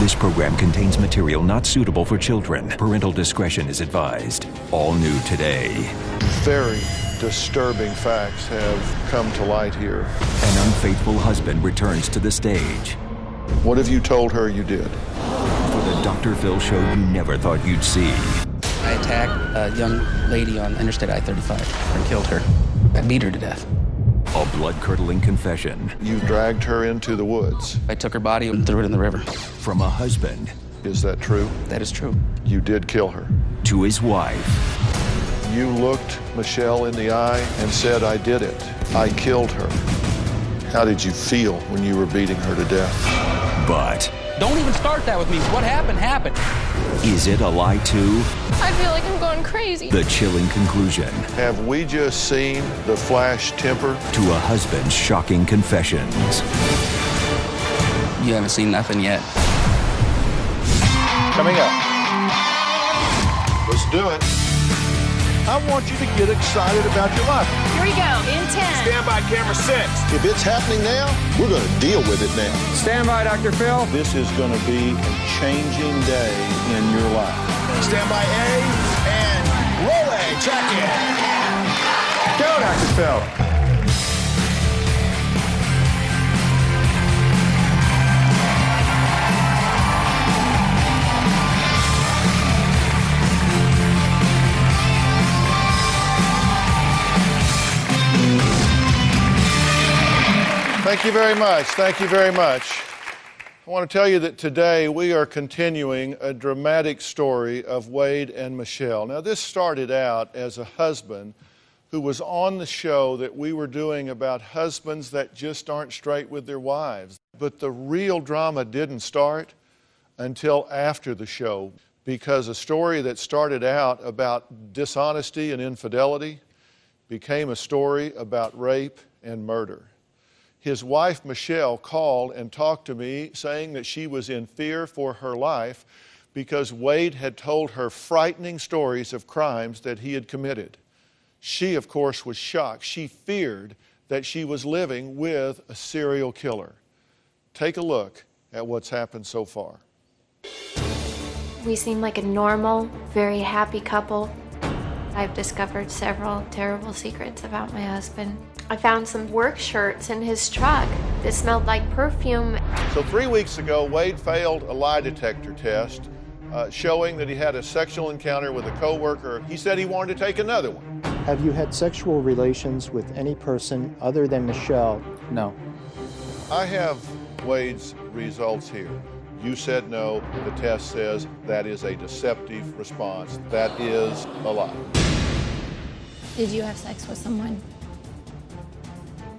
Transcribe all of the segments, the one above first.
This program contains material not suitable for children. Parental discretion is advised. All new today. Very disturbing facts have come to light here. An unfaithful husband returns to the stage. What have you told her you did? For the Dr. Phil show you never thought you'd see. I attacked a young lady on Interstate I-35 and killed her. I beat her to death. A blood-curdling confession. You dragged her into the woods. I took her body and threw it in the river. From a husband. Is that true? That is true. You did kill her. To his wife. You looked Michelle in the eye and said, I did it. I killed her. How did you feel when you were beating her to death? But don't even start that with me. What happened, happened. Is it a lie too? I feel like I'm going crazy. The chilling conclusion. Have we just seen the flash temper? To a husband's shocking confessions. You haven't seen nothing yet. Coming up. Let's do it. I want you to get excited about your life. Here we go, in 10. Stand by, camera 6. If it's happening now, we're going to deal with it now. Stand by, Dr. Phil. This is going to be a changing day in your life. Stand by A, and roll A, check in. Go, Dr. Phil. Thank you very much. Thank you very much. I want to tell you that today we are continuing a dramatic story of Wade and Michelle. Now, this started out as a husband who was on the show that we were doing about husbands that just aren't straight with their wives. But the real drama didn't start until after the show, because a story that started out about dishonesty and infidelity became a story about rape and murder. His wife, Michelle, called and talked to me saying that she was in fear for her life because Wade had told her frightening stories of crimes that he had committed. She, of course, was shocked. She feared that she was living with a serial killer. Take a look at what's happened so far. We seem like a normal, very happy couple. I've discovered several terrible secrets about my husband. I found some work shirts in his truck that smelled like perfume. So 3 weeks ago, Wade failed a lie detector test showing that he had a sexual encounter with a coworker. He said he wanted to take another one. Have you had sexual relations with any person other than Michelle? No. I have Wade's results here. You said no. The test says that is a deceptive response. That is a lie. Did you have sex with someone?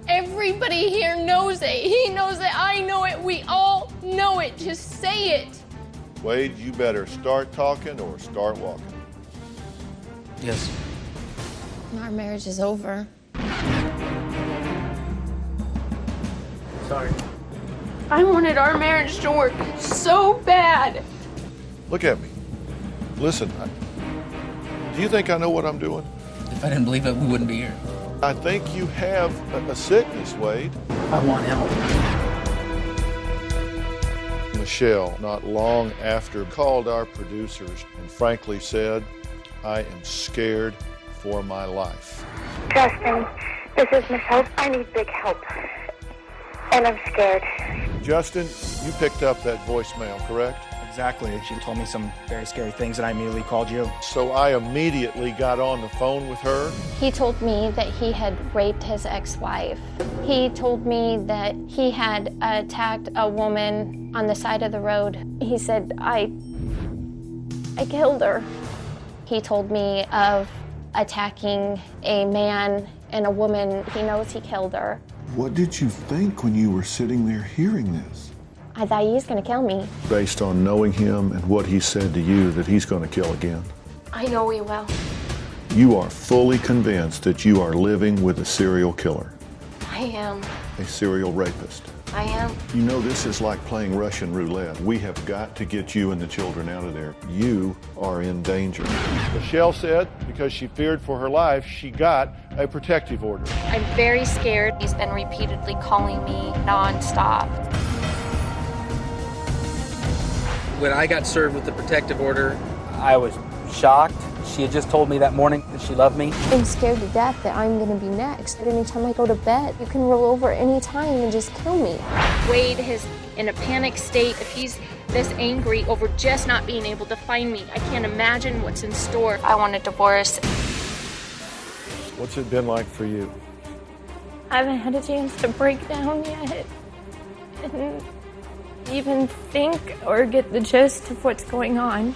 Everybody here knows it. He knows it. I know it. We all know it. Just say it. Wade, you better start talking or start walking. Yes. Our marriage is over. Sorry. I wanted our marriage to work so bad. Look at me. Listen, do you think I know what I'm doing? If I didn't believe it, we wouldn't be here. I think you have a sickness, Wade. I want help. Michelle, not long after, called our producers and frankly said, I am scared for my life. Justin, this is Michelle. I need big help. And I'm scared. Justin, you picked up that voicemail, correct? Exactly. She told me some very scary things and I immediately called you. So I immediately got on the phone with her. He told me that he had raped his ex-wife. He told me that he had attacked a woman on the side of the road. He said, I killed her. He told me of attacking a man and a woman. He knows he killed her. What did you think when you were sitting there hearing this? I thought he was going to kill me. Based on knowing him and what he said to you, that he's going to kill again. I know he will. You are fully convinced that you are living with a serial killer, I am. a serial rapist. I am. You know, this is like playing Russian roulette. We have got to get you and the children out of there. You are in danger. Michelle said because she feared for her life, she got a protective order. I'm very scared. He's been repeatedly calling me nonstop. When I got served with the protective order, I was shocked. She had just told me that morning that she loved me. I'm scared to death that I'm going to be next. Anytime I go to bed, you can roll over any time and just kill me. Wade is in a panic state. If he's this angry over just not being able to find me, I can't imagine what's in store. I want a divorce. What's it been like for you? I haven't had a chance to break down yet and even think or get the gist of what's going on.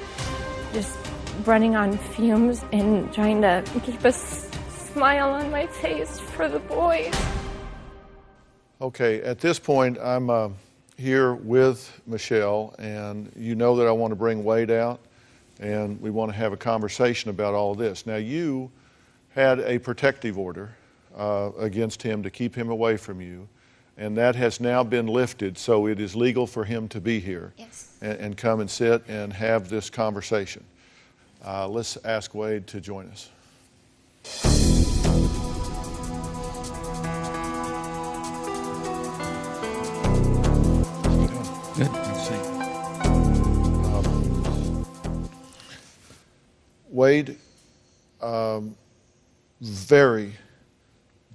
Just running on fumes and trying to keep a smile on my face for the boys. Okay, at this point, I'm here with Michelle, and you know that I want to bring Wade out, and we want to have a conversation about all of this. Now, you had a protective order against him to keep him away from you, and that has now been lifted, so it is legal for him to be here. Yes. And come and sit and have this conversation. Let's ask Wade to join us. Good. Wade, very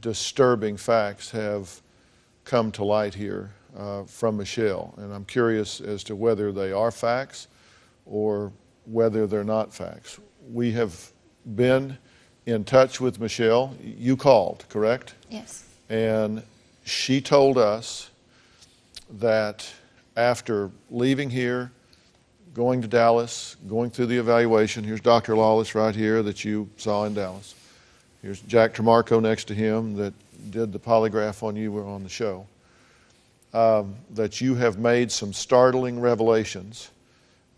disturbing facts have come to light here from Michelle, and I'm curious as to whether they are facts or whether they're not facts. We have been in touch with Michelle. You called, correct? Yes. And she told us that after leaving here, going to Dallas, going through the evaluation, here's Dr. Lawless right here that you saw in Dallas. Here's Jack Tremarco next to him that did the polygraph on you on the show. That you have made some startling revelations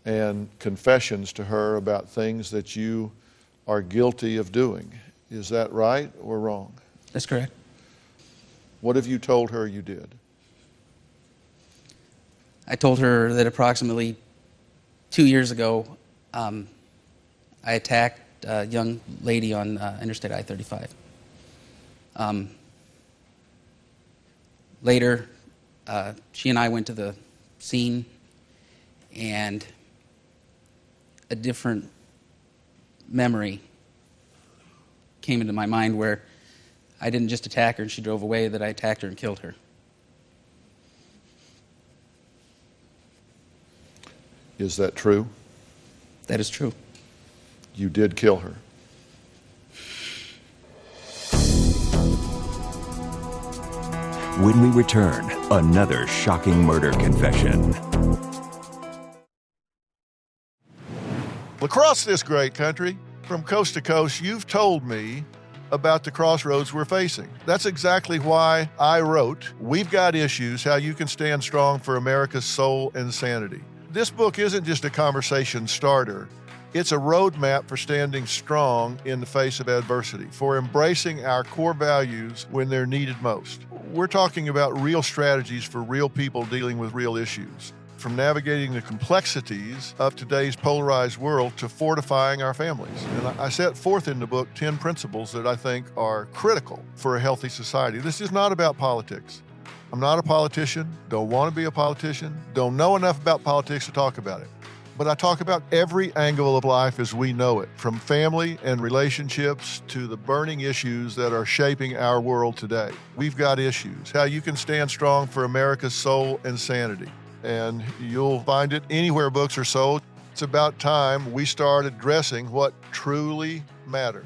and confessions to her about things that you are guilty of doing. Is that right or wrong? That's correct. What have you told her you did? I told her that approximately 2 years ago, I attacked a young lady on Interstate I-35. Later, she and I went to the scene, and a different memory came into my mind where I didn't just attack her and she drove away, that I attacked her and killed her. Is that true? That is true. You did kill her. When we return, another shocking murder confession. Across this great country, from coast to coast, you've told me about the crossroads we're facing. That's exactly why I wrote We've Got Issues, How You Can Stand Strong for America's Soul and Sanity. This book isn't just a conversation starter. It's a roadmap for standing strong in the face of adversity, for embracing our core values when they're needed most. We're talking about real strategies for real people dealing with real issues, from navigating the complexities of today's polarized world to fortifying our families. And I set forth in the book 10 principles that I think are critical for a healthy society. This is not about politics. I'm not a politician, don't want to be a politician, don't know enough about politics to talk about it. But I talk about every angle of life as we know it, from family and relationships to the burning issues that are shaping our world today. We've got issues, how you can stand strong for America's soul and sanity. And you'll find it anywhere books are sold. It's about time we start addressing what truly matters.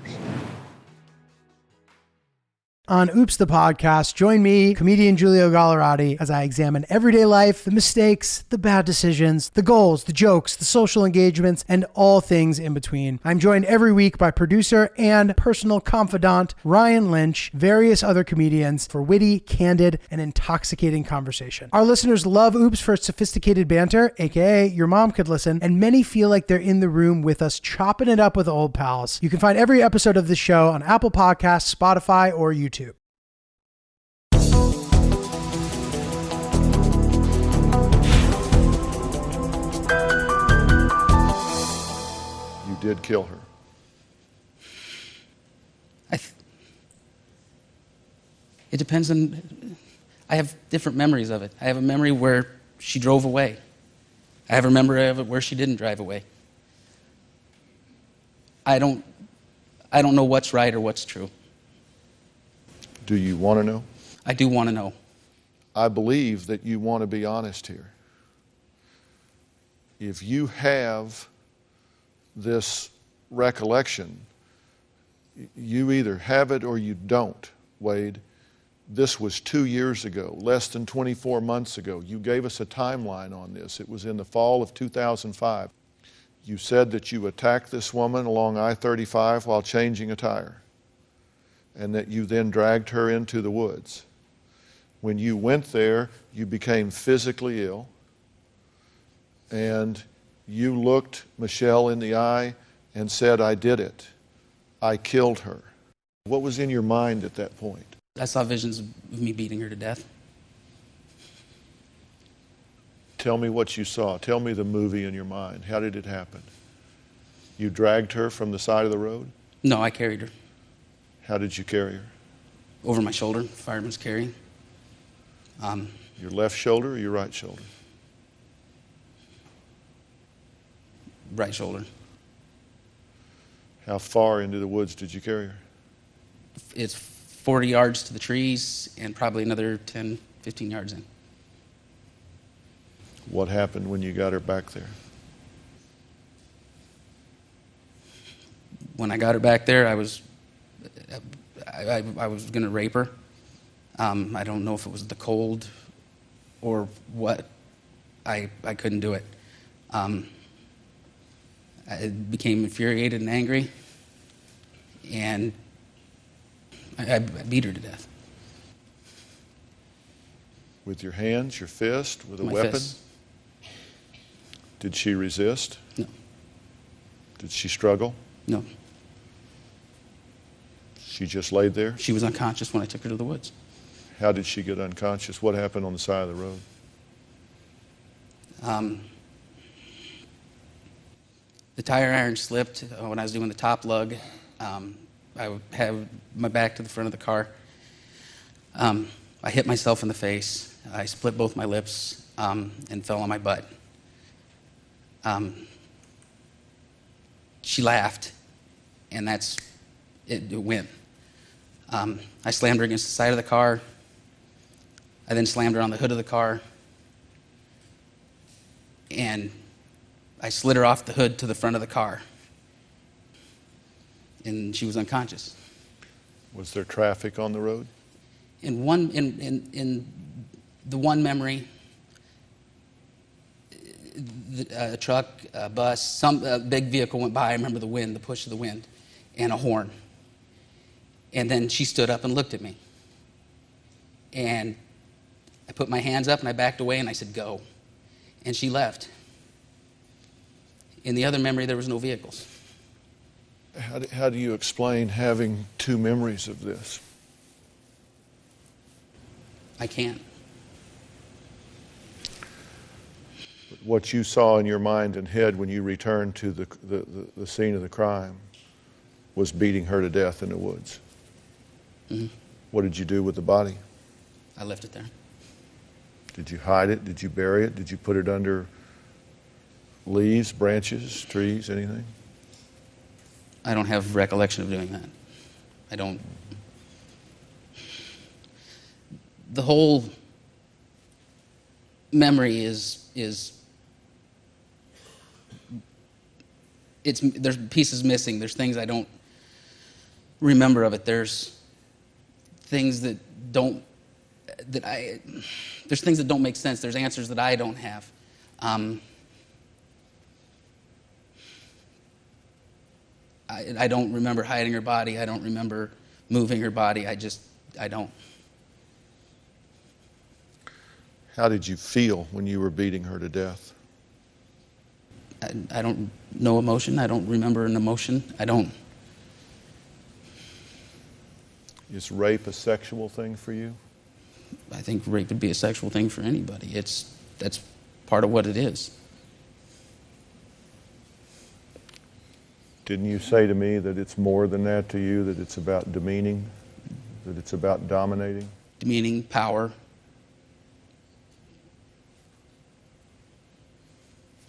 On Oops the Podcast, join me, comedian Giulio Gallerati, as I examine everyday life, the mistakes, the bad decisions, the goals, the jokes, the social engagements, and all things in between. I'm joined every week by producer and personal confidant Ryan Lynch, various other comedians for witty, candid, and intoxicating conversation. Our listeners love Oops for its sophisticated banter, aka your mom could listen, and many feel like they're in the room with us chopping it up with old pals. You can find every episode of the show on Apple Podcasts, Spotify, or YouTube. You did kill her. It depends on... I have different memories of it. I have a memory where she drove away. I have a memory of it where she didn't drive away. I don't know what's right or what's true. Do you want to know? I do want to know. I believe that you want to be honest here. If you have this recollection, you either have it or you don't, Wade. This was 2 years ago, less than 24 months ago. You gave us a timeline on this. It was in the fall of 2005. You said that you attacked this woman along I-35 while changing a tire, and that you then dragged her into the woods. When you went there, you became physically ill, and you looked Michelle in the eye and said, "I did it. I killed her." What was in your mind at that point? I saw visions of me beating her to death. Tell me what you saw. Tell me the movie in your mind. How did it happen? You dragged her from the side of the road? No, I carried her. How did you carry her? Over my shoulder, fireman's carry. Your left shoulder or your right shoulder? Right shoulder. How far into the woods did you carry her? It's 40 yards to the trees and probably another 10, 15 yards in. What happened when you got her back there? When I got her back there, I was going to rape her. I don't know if it was the cold or what. I couldn't do it. I became infuriated and angry, and I beat her to death. With your hands, your fist, with a My weapon? fist. Did she resist? No. Did she struggle? No. She just laid there? She was unconscious when I took her to the woods. How did she get unconscious? What happened on the side of the road? The tire iron slipped when I was doing the top lug. I would have my back to the front of the car. I hit myself in the face. I split both my lips and fell on my butt. She laughed, and that's it. It went. I slammed her against the side of the car. I then slammed her on the hood of the car, and I slid her off the hood to the front of the car, and she was unconscious. Was there traffic on the road? In the one memory, a truck, a bus, some big vehicle went by. I remember the wind, the push of the wind, and a horn. And then she stood up and looked at me. And I put my hands up and I backed away and I said, "Go." And she left. In the other memory, there was no vehicles. How do you explain having two memories of this? I can't. What you saw in your mind and head when you returned to the scene of the crime was beating her to death in the woods. Mm-hmm. What did you do with the body? I left it there. Did you hide it? Did you bury it? Did you put it under leaves, branches, trees, anything? I don't have recollection of doing that. I don't. The whole memory there's pieces missing. There's things I don't remember of it. There's things that don't make sense. There's answers that I don't have. I don't remember hiding her body. I don't remember moving her body. I don't. How did you feel when you were beating her to death? I don't know emotion. I don't remember an emotion. I don't. Is rape a sexual thing for you? I think rape would be a sexual thing for anybody. That's part of what it is. Didn't you say to me that it's more than that to you, that it's about demeaning, that it's about dominating? Demeaning, power.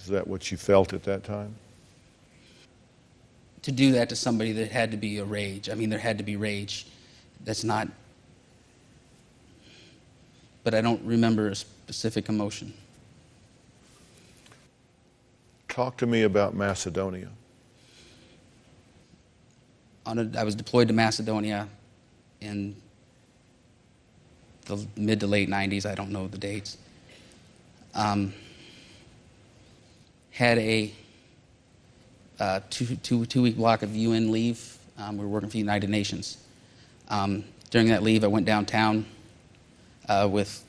Is that what you felt at that time? To do that to somebody, there had to be a rage. I mean, there had to be rage. That's not... But I don't remember a specific emotion. Talk to me about Macedonia. I was deployed to Macedonia in the mid to late 90s. I don't know the dates. Had a two-week block of UN leave. We were working for the United Nations. During that leave, I went downtown with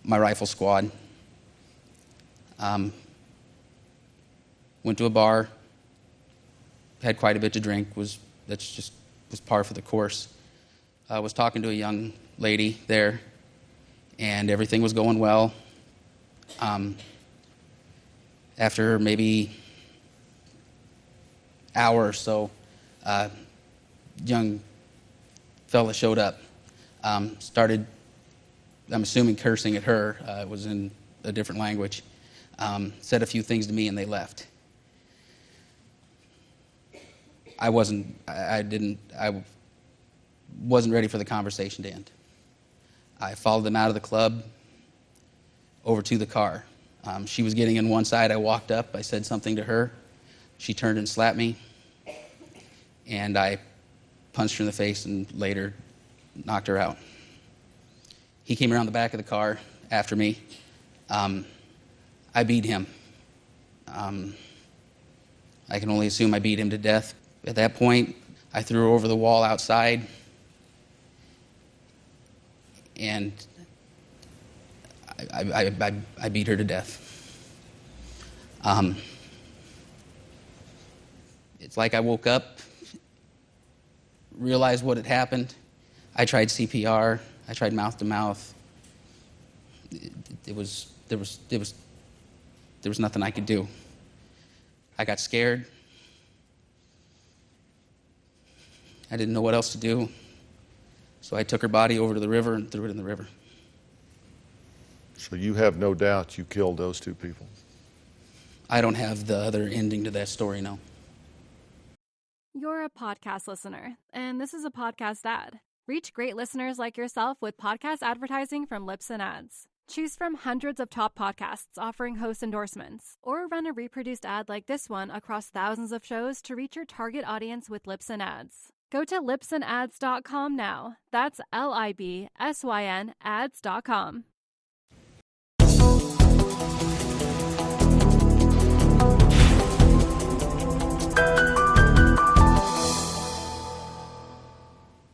my rifle squad. Went to a bar, had quite a bit to drink. Was par for the course. I was talking to a young lady there, and everything was going well. After maybe hour or so, young fella showed up. Started, I'm assuming, cursing at her. It was in a different language. Said a few things to me, and they left. I wasn't ready for the conversation to end. I followed them out of the club over to the car. She was getting in one side. I walked up. I said something to her. She turned and slapped me, and I punched her in the face and later knocked her out. He came around the back of the car after me. I beat him. I can only assume I beat him to death. At that point, I threw her over the wall outside, and I beat her to death. It's like I woke up, realized what had happened. I tried CPR. I tried mouth to mouth. There was nothing I could do. I got scared. I didn't know what else to do. So I took her body over to the river and threw it in the river. So you have no doubt you killed those two people? I don't have the other ending to that story, no. You're a podcast listener, and this is a podcast ad. Reach great listeners like yourself with podcast advertising from Lips and Ads. Choose from hundreds of top podcasts offering host endorsements, or run a reproduced ad like this one across thousands of shows to reach your target audience with Lips and Ads. Go to lipsandads.com now. That's LIBSYN ads.com.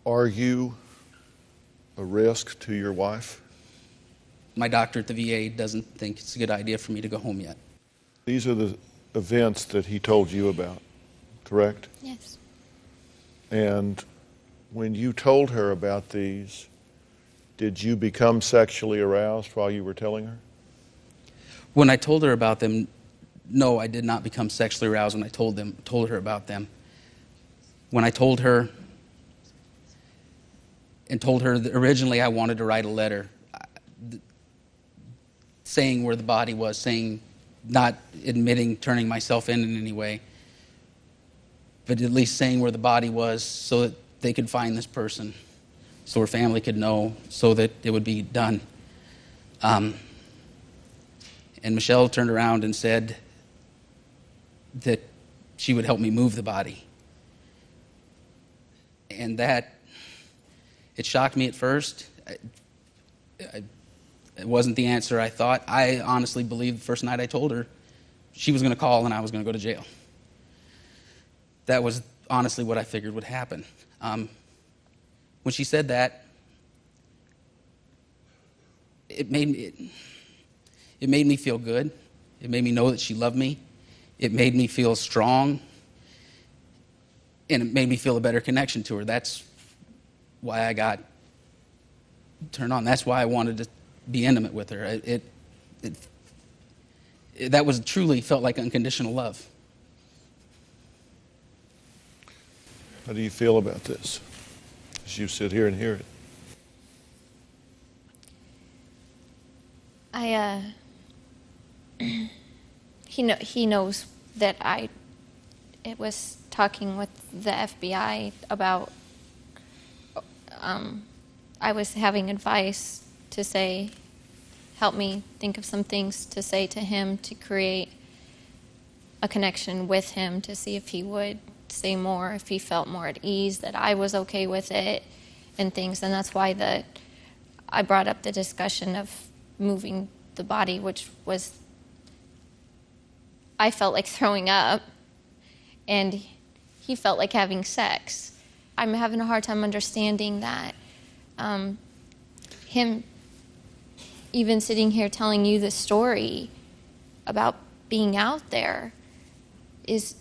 Are you a risk to your wife? My doctor at the VA doesn't think it's a good idea for me to go home yet. These are the events that he told you about, correct? Yes. And when you told her about these, did you become sexually aroused while you were telling her? When I told her about them, no, I did not become sexually aroused when I told her about them. When I told her that originally I wanted to write a letter saying where the body was, saying, not admitting turning myself in any way, but at least saying where the body was so that they could find this person, so her family could know, so that it would be done. And Michelle turned around and said that she would help me move the body. And that, it shocked me at first. It wasn't the answer I thought. I honestly believed the first night I told her she was going to call and I was going to go to jail. That was honestly what I figured would happen. When she said that, it made me feel good. It made me know that she loved me. It made me feel strong. And it made me feel a better connection to her. That's why I got turned on. That's why I wanted to be intimate with her. That was truly felt like unconditional love. How do you feel about this as you sit here and hear it? he knows that it was talking with the FBI about, I was having advice to say, help me think of some things to say to him to create a connection with him, to see if he would say more, if he felt more at ease, that I was okay with it and things. And that's why I brought up the discussion of moving the body, which was, I felt like throwing up, and he felt like having sex. I'm having a hard time understanding that him even sitting here telling you the story about being out there is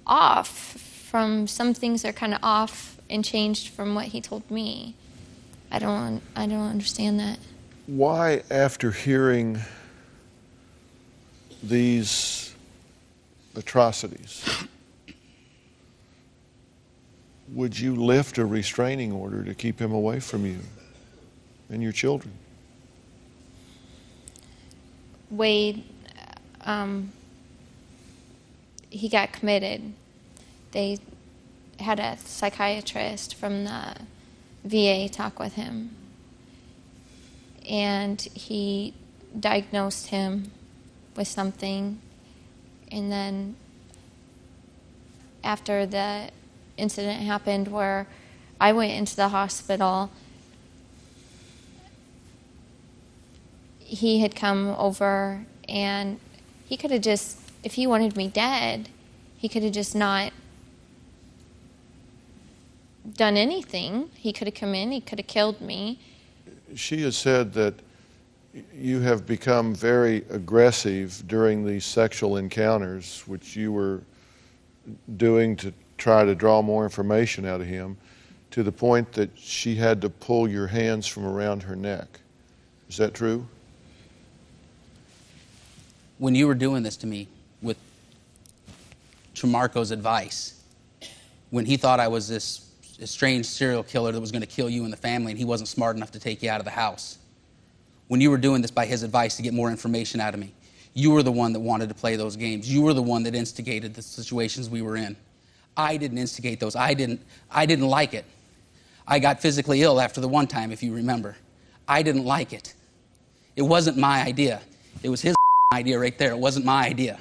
off from, some things are kind of off and changed from what he told me. I don't understand that. Why, after hearing these atrocities, would you lift a restraining order to keep him away from you and your children? Wade, he got committed. They had a psychiatrist from the VA talk with him, and he diagnosed him with something, and then after the incident happened where I went into the hospital, he had come over, and he could have just, if he wanted me dead, he could have just not done anything. He could have come in, he could have killed me. She has said that you have become very aggressive during these sexual encounters, which you were doing to try to draw more information out of him, to the point that she had to pull your hands from around her neck. Is that true? When you were doing this to me with Tremarco's advice, when he thought I was this strange serial killer that was going to kill you and the family, and he wasn't smart enough to take you out of the house, when you were doing this by his advice to get more information out of me, you were the one that wanted to play those games. You were the one that instigated the situations we were in. I didn't instigate those. I didn't like it. I got physically ill after the one time, if you remember. I didn't like it. It wasn't my idea. It was his idea right there. It wasn't my idea.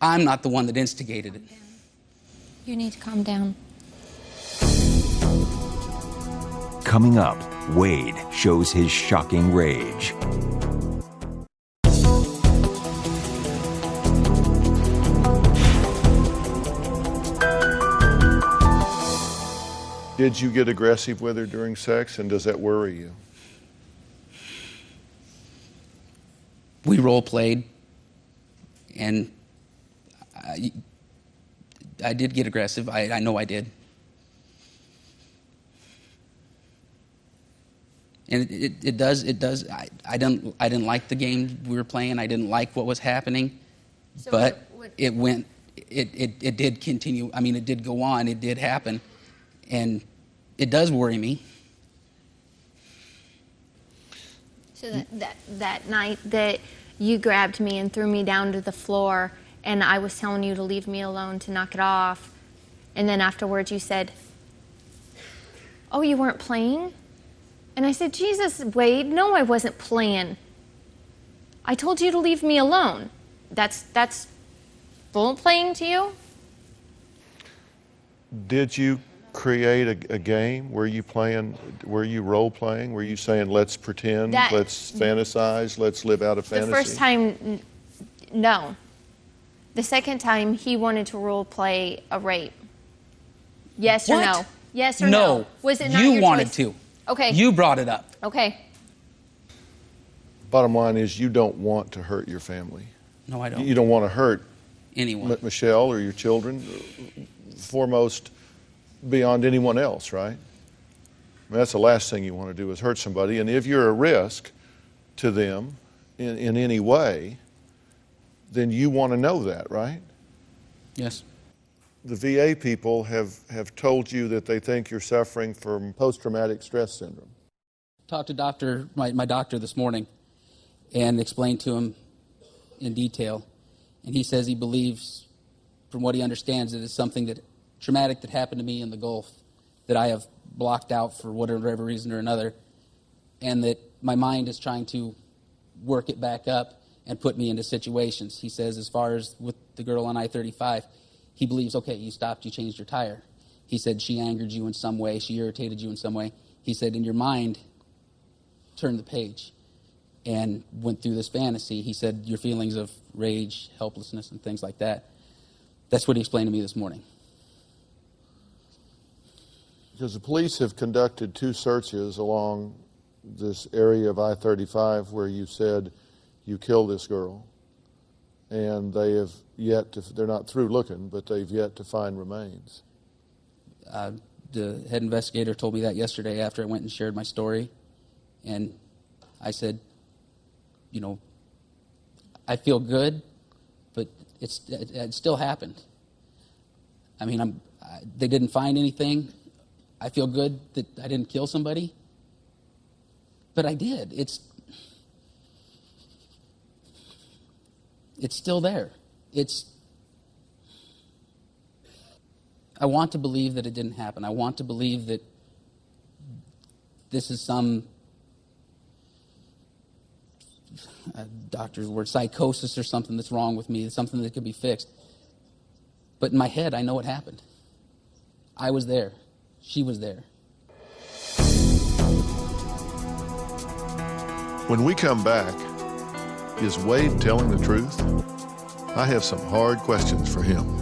I'm not the one that instigated it. You need to calm down. Coming up, Wade shows his shocking rage. Did you get aggressive with her during sex, and does that worry you? We role played, and I did get aggressive. I know I did. And it does. I didn't like the game we were playing. I didn't like what was happening, So but it did continue. I mean, it did go on. It did happen, and it does worry me. So that night that you grabbed me and threw me down to the floor, and I was telling you to leave me alone, to knock it off, and then afterwards you said, "Oh, you weren't playing?" And I said, "Jesus, Wade, no, I wasn't playing. I told you to leave me alone." That's role playing to you? Did you create a game? Were you role playing? Were you saying, let's pretend, let's fantasize, let's live out a fantasy? The first time, no. The second time, he wanted to role play a rape. Yes or no? Yes or no? Was it not your choice? You wanted to. Okay. You brought it up. Okay. Bottom line is, you don't want to hurt your family. No, I don't. You don't want to hurt anyone. Michelle or your children, foremost beyond anyone else, right? I mean, that's the last thing you want to do, is hurt somebody. And if you're a risk to them in any way, then you want to know that, right? Yes. The VA people have told you that they think you're suffering from post-traumatic stress syndrome. Talked to my doctor this morning and explained to him in detail. And he says he believes, from what he understands, that it's something that traumatic that happened to me in the Gulf that I have blocked out for whatever reason or another, and that my mind is trying to work it back up and put me into situations. He says, as far as with the girl on I-35, he believes, okay, you stopped, you changed your tire. He said she angered you in some way, she irritated you in some way. He said, in your mind, turn the page and went through this fantasy. He said, your feelings of rage, helplessness, and things like that. That's what he explained to me this morning. Because the police have conducted 2 searches along this area of I-35 where you said you killed this girl, and they have yet to, they're not through looking, but they've yet to find remains. The head investigator told me that yesterday after I went and shared my story, and I said, you know, I feel good, but it still happened. I mean, they didn't find anything. I feel good that I didn't kill somebody, but I did. It's still there. I want to believe that it didn't happen. I want to believe that this is some doctor's word, psychosis or something that's wrong with me, something that could be fixed. But in my head, I know it happened. I was there. She was there. When we come back, is Wade telling the truth? I have some hard questions for him.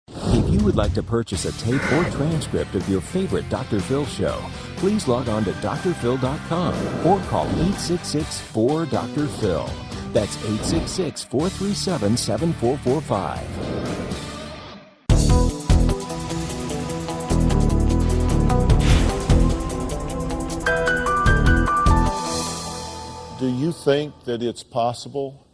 If you would like to purchase a tape or transcript of your favorite Dr. Phil show, please log on to drphil.com or call 866-4-DR-PHIL. That's 866-437-7445. Do you think that it's possible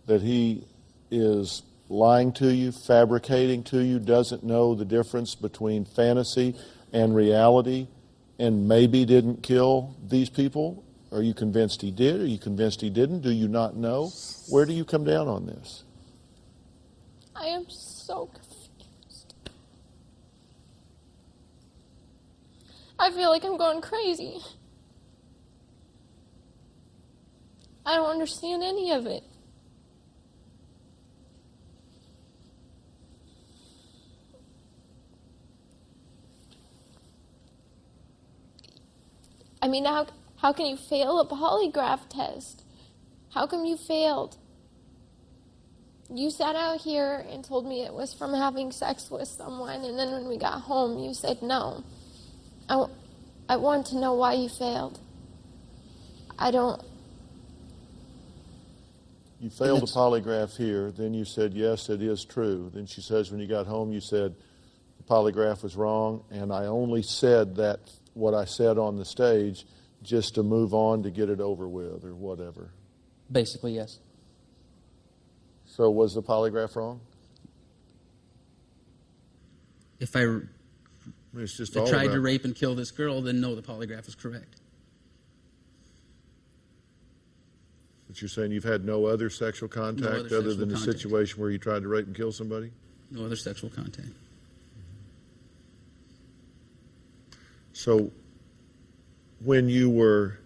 that he is lying to you, fabricating to you, doesn't know the difference between fantasy and reality, and maybe didn't kill these people? Are you convinced he did? Are you convinced he didn't? Do you not know? Where do you come down on this? I am so confused. I feel like I'm going crazy. I don't understand any of it. I mean, how can you fail a polygraph test? How come you failed? You sat out here and told me it was from having sex with someone, and then when we got home, you said no. I want to know why you failed. You failed a polygraph here, then you said, yes, it is true. Then she says, when you got home, you said the polygraph was wrong, and I only said that, what I said on the stage, just to move on to get it over with, or whatever. Basically, yes. So was the polygraph wrong? If I It's just tried to rape and kill this girl, then no, the polygraph is correct. But you're saying you've had no other sexual contact other than the situation where you tried to rape and kill somebody? No other sexual contact. So when you were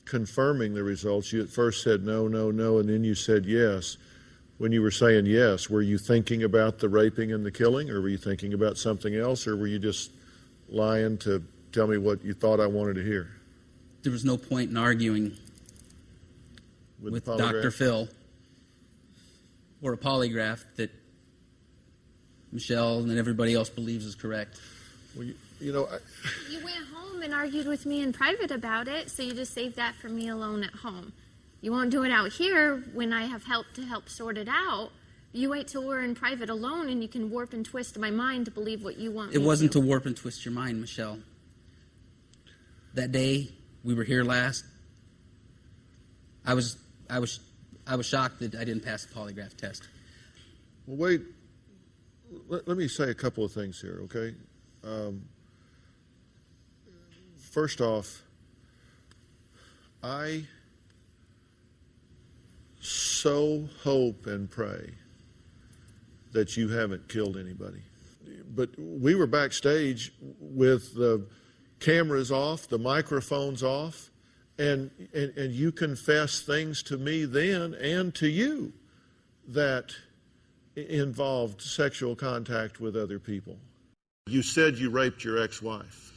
confirming the results, you at first said no, no, no, and then you said yes. When you were saying yes, were you thinking about the raping and the killing, or were you thinking about something else, or were you just lying to tell me what you thought I wanted to hear? There was no point in arguing with Dr. Phil or a polygraph that Michelle and everybody else believes is correct. Well, you went home and argued with me in private about it, so you just saved that for me alone at home. You won't do it out here when I have help to help sort it out. You wait till we're in private alone and you can warp and twist my mind to believe what you want me to. It wasn't to warp and twist your mind, Michelle. That day we were here last, I was shocked that I didn't pass the polygraph test. Well, wait. Let me say a couple of things here, okay? First off, I so hope and pray that you haven't killed anybody. But we were backstage with the cameras off, the microphones off, and you confessed things to me then and to you that involved sexual contact with other people. You said you raped your ex-wife.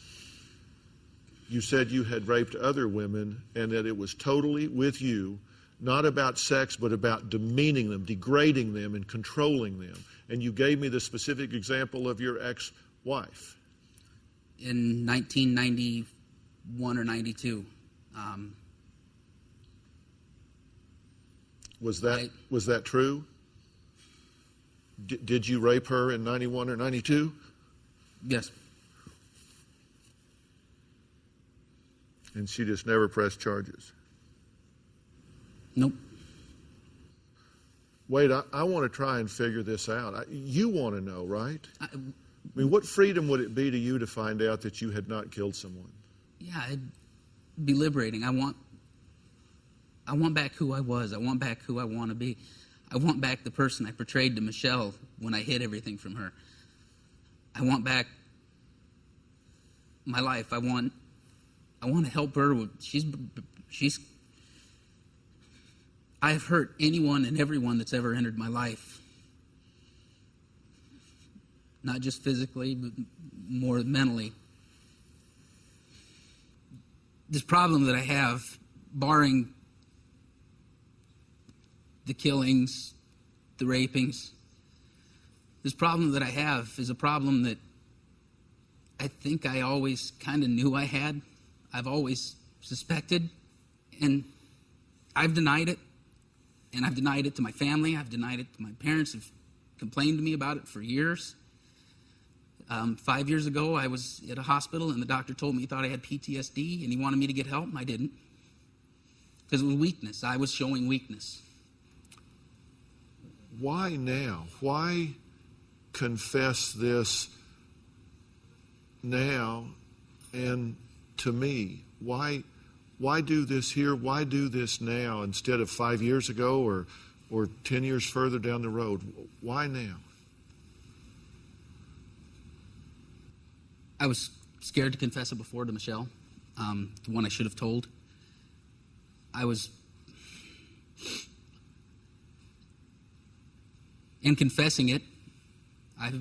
You said you had raped other women and that it was totally with you, not about sex, but about demeaning them, degrading them, and controlling them. And you gave me the specific example of your ex-wife. In 1991 or 92. Was that true? Did you rape her in 91 or 92? Yes. And she just never pressed charges? Nope. Wait, I want to try and figure this out. You want to know, right? I mean, what freedom would it be to you to find out that you had not killed someone? Yeah, it'd be liberating. I want back who I was. I want back who I want to be. I want back the person I portrayed to Michelle when I hid everything from her. I want back my life. I want to help her. I've hurt anyone and everyone that's ever entered my life. Not just physically, but more mentally. This problem that I have, barring the killings, the rapings, this problem that I have is a problem that I think I always kind of knew I had. I've always suspected, and I've denied it. And I've denied it to my family. I've denied it to my parents who've complained to me about it for years. 5 years ago, I was at a hospital, and the doctor told me he thought I had PTSD, and he wanted me to get help, and I didn't. Because it was weakness. I was showing weakness. Why now? Why confess this now and to me? Why do this here? Why do this now instead of 5 years ago or 10 years further down the road? Why now? I was scared to confess it before to Michelle, the one I should have told. In confessing it, I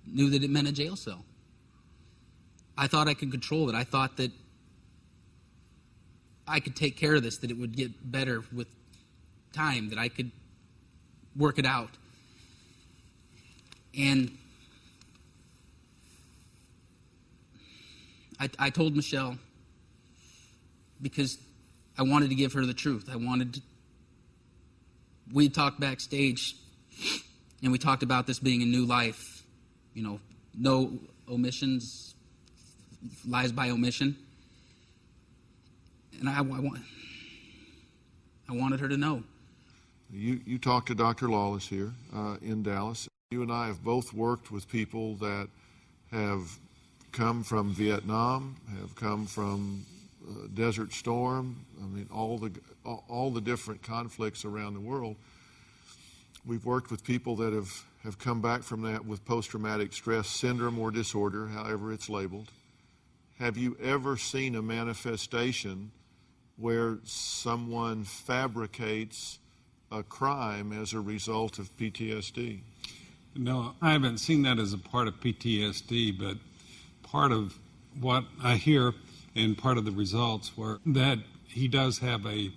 knew that it meant a jail cell. I thought I could control it. I thought that I could take care of this, that it would get better with time, that I could work it out. And I told Michelle because I wanted to give her the truth. We talked backstage, and we talked about this being a new life, no omissions, lies by omission. And I wanted her to know. You talked to Dr. Lawless here in Dallas. You and I have both worked with people that have come from Vietnam, have come from Desert Storm. I mean, all the different conflicts around the world. We've worked with people that have come back from that with post-traumatic stress syndrome or disorder, however it's labeled. Have you ever seen a manifestation where someone fabricates a crime as a result of PTSD? No, I haven't seen that as a part of PTSD, but part of what I hear and part of the results were that he does have a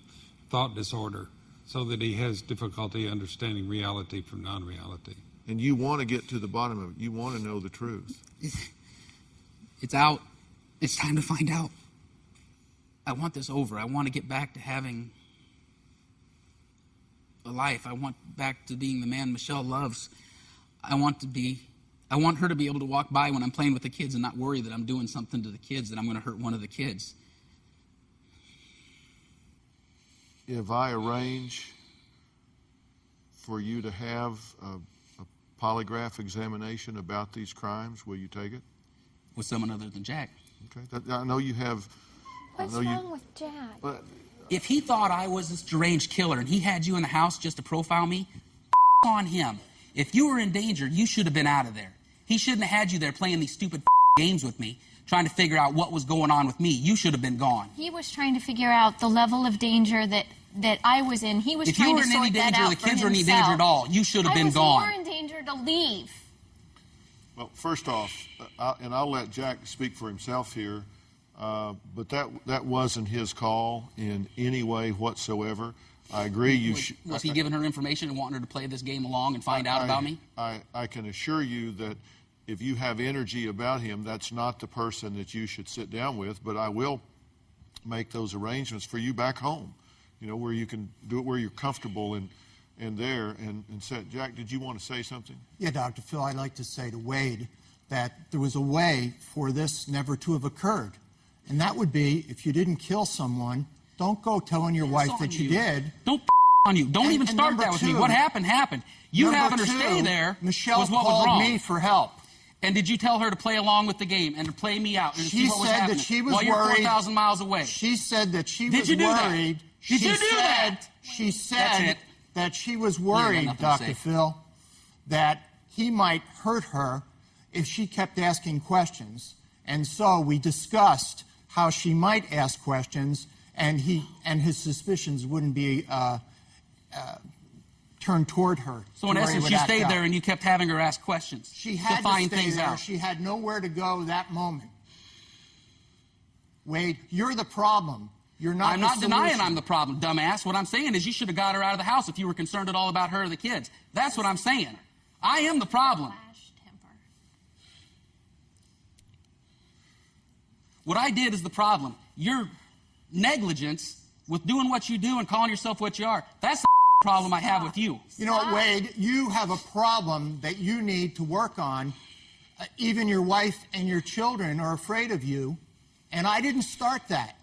thought disorder, so that he has difficulty understanding reality from non-reality. And you want to get to the bottom of it. You want to know the truth. It's out. It's time to find out. I want this over. I want to get back to having a life. I want back to being the man Michelle loves. I want her to be able to walk by when I'm playing with the kids and not worry that I'm doing something to the kids, that I'm going to hurt one of the kids. If I arrange for you to have a polygraph examination about these crimes, will you take it? With someone other than Jack. Okay. I know you have What's wrong with Jack? If he thought I was this deranged killer and he had you in the house just to profile me, on him. If you were in danger, you should have been out of there. He shouldn't have had you there playing these stupid games with me, trying to figure out what was going on with me. You should have been gone. He was trying to figure out the level of danger that I was in. He was trying to sort that out for himself. If you were in any danger, the kids were in any danger at all, you should have been gone. I was more in danger to leave. Well, first off, and I'll let Jack speak for himself here, but that wasn't his call in any way whatsoever. I agree. Was he giving her information and wanting her to play this game along and find out about me? I can assure you that if you have energy about him, that's not the person that you should sit down with, but I will make those arrangements for you back home, where you can do it where you're comfortable and there and say, Jack, did you want to say something? Yeah, Dr. Phil, I'd like to say to Wade that there was a way for this never to have occurred. And that would be if you didn't kill someone, don't go telling your wife that you did. Don't on you. Don't even start that with me. What happened, happened. You having her stay there Michelle was what was wrong. called me for help. And did you tell her to play along with the game and to play me out and see what was happening? That she was while worried. You're 4,000 miles away. She said that she was worried. Did you do that? Did you do that? She said that she was worried, Dr. Phil, that he might hurt her if she kept asking questions. And so we discussed how she might ask questions, and his suspicions wouldn't be turned toward her. So in essence, she stayed there, and you kept having her ask questions. She had to stay there. She had nowhere to go that moment. Wade, you're the problem. You're not. I'm not denying I'm the problem, dumbass. What I'm saying is you should have got her out of the house if you were concerned at all about her or the kids. That's what I'm saying. I am the problem. What I did is the problem. Your negligence with doing what you do and calling yourself what you are, that's the problem I have with you. You know what, Wade? You have a problem that you need to work on. Even your wife and your children are afraid of you, and I didn't start that.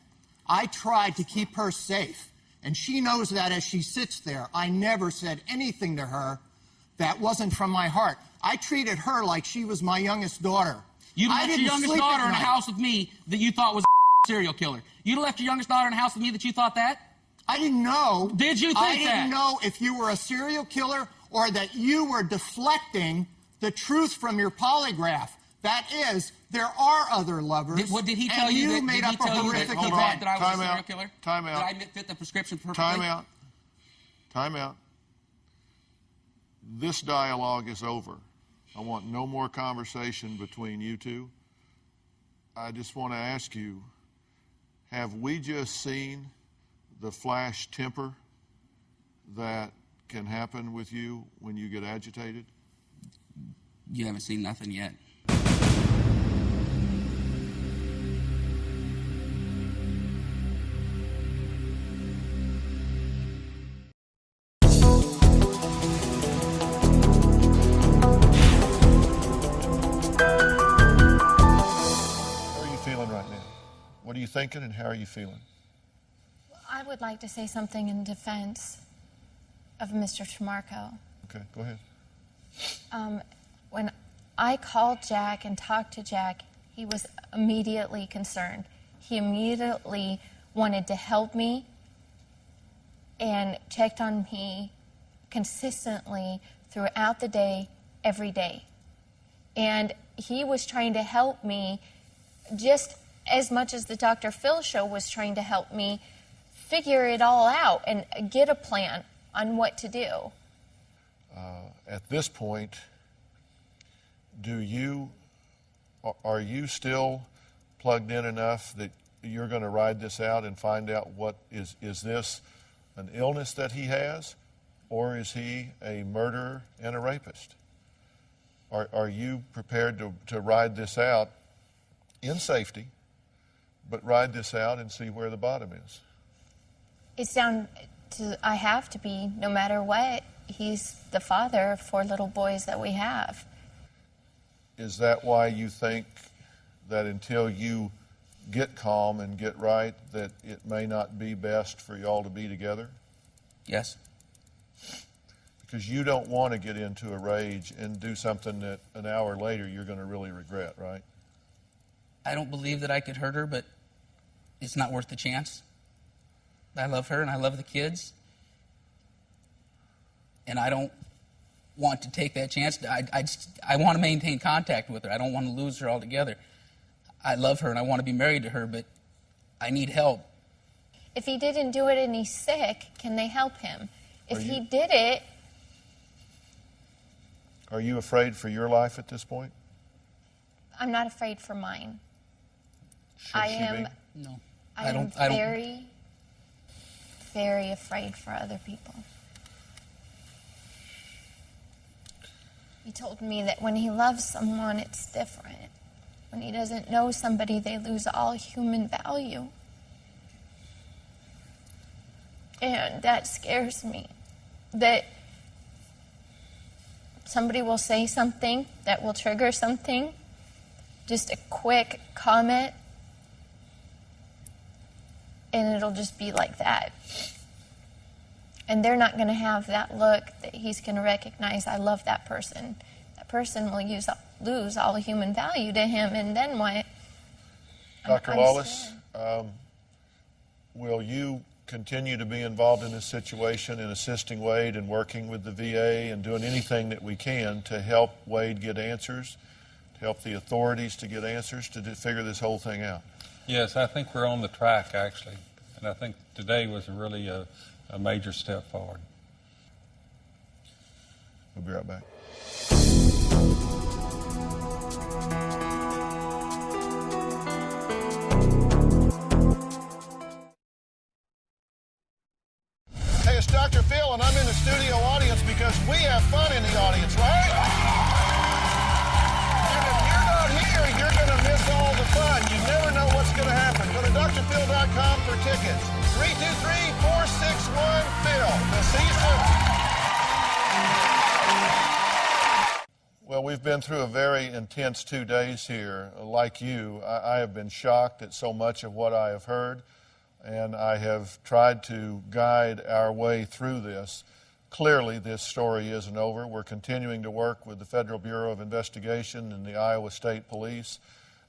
I tried to keep her safe, and she knows that as she sits there. I never said anything to her that wasn't from my heart. I treated her like she was my youngest daughter. You left your youngest daughter in a house with me that you thought was a serial killer. You left your youngest daughter in a house with me that you thought that? I didn't know. Did you think that? I didn't know if you were a serial killer or that you were deflecting the truth from your polygraph. That is, there are other lovers. Did he tell you that? Made up a horrific event. That I was a serial killer? Time out. Did I fit the prescription perfectly? Time out. Time out. This dialogue is over. I want no more conversation between you two. I just want to ask you, have we just seen the flash temper that can happen with you when you get agitated? You haven't seen nothing yet. What are you thinking and how are you feeling? I would like to say something in defense of Mr. Tremarco. Okay, go ahead. When I called Jack and talked to Jack, he was immediately concerned. He immediately wanted to help me and checked on me consistently throughout the day, every day. And he was trying to help me just as much as the Dr. Phil show was trying to help me figure it all out and get a plan on what to do. At this point, are you still plugged in enough that you're going to ride this out and find out what is this an illness that he has, or is he a murderer and a rapist? Are you prepared to ride this out in safety, but ride this out and see where the bottom is? It's down to, I have to be, no matter what. He's the father of 4 little boys that we have. Is that why you think that until you get calm and get right, that it may not be best for y'all to be together? Yes. Because you don't want to get into a rage and do something that an hour later you're going to really regret, right? I don't believe that I could hurt her, but it's not worth the chance. I love her and I love the kids. And I don't want to take that chance. I want to maintain contact with her. I don't want to lose her altogether. I love her and I want to be married to her, but I need help. If he didn't do it and he's sick, can they help him? If he did it... Are you afraid for your life at this point? I'm not afraid for mine. Should she be? No. I am very, very afraid for other people. He told me that when he loves someone, it's different. When he doesn't know somebody, they lose all human value. And that scares me. That somebody will say something that will trigger something, just a quick comment, and it'll just be like that. And they're not going to have that look that he's going to recognize, I love that person. That person will lose all human value to him, and then what? Dr. Lawless, will you continue to be involved in this situation in assisting Wade and working with the VA and doing anything that we can to help Wade get answers, to help the authorities to get answers, to figure this whole thing out? Yes, I think we're on the track, actually. And I think today was really a major step forward. We'll be right back. Hey, it's Dr. Phil, and I'm in the studio audience because we have fun in the audience, right? And if you're not here, you're going to miss all the fun. You never know what's going to happen. Go to drphil.com for tickets. 323-461-PHIL. We'll see you soon. Well, we've been through a very intense 2 days here. Like you, I have been shocked at so much of what I have heard, and I have tried to guide our way through this. Clearly, this story isn't over. We're continuing to work with the Federal Bureau of Investigation and the Iowa State Police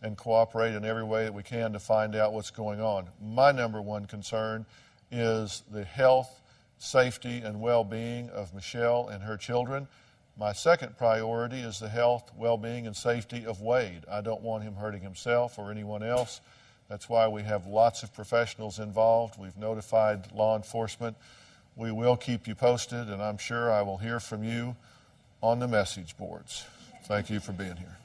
and cooperate in every way that we can to find out what's going on. My number one concern is the health, safety, and well-being of Michelle and her children. My second priority is the health, well-being, and safety of Wade. I don't want him hurting himself or anyone else. That's why we have lots of professionals involved. We've notified law enforcement. We will keep you posted, and I'm sure I will hear from you on the message boards. Thank you for being here.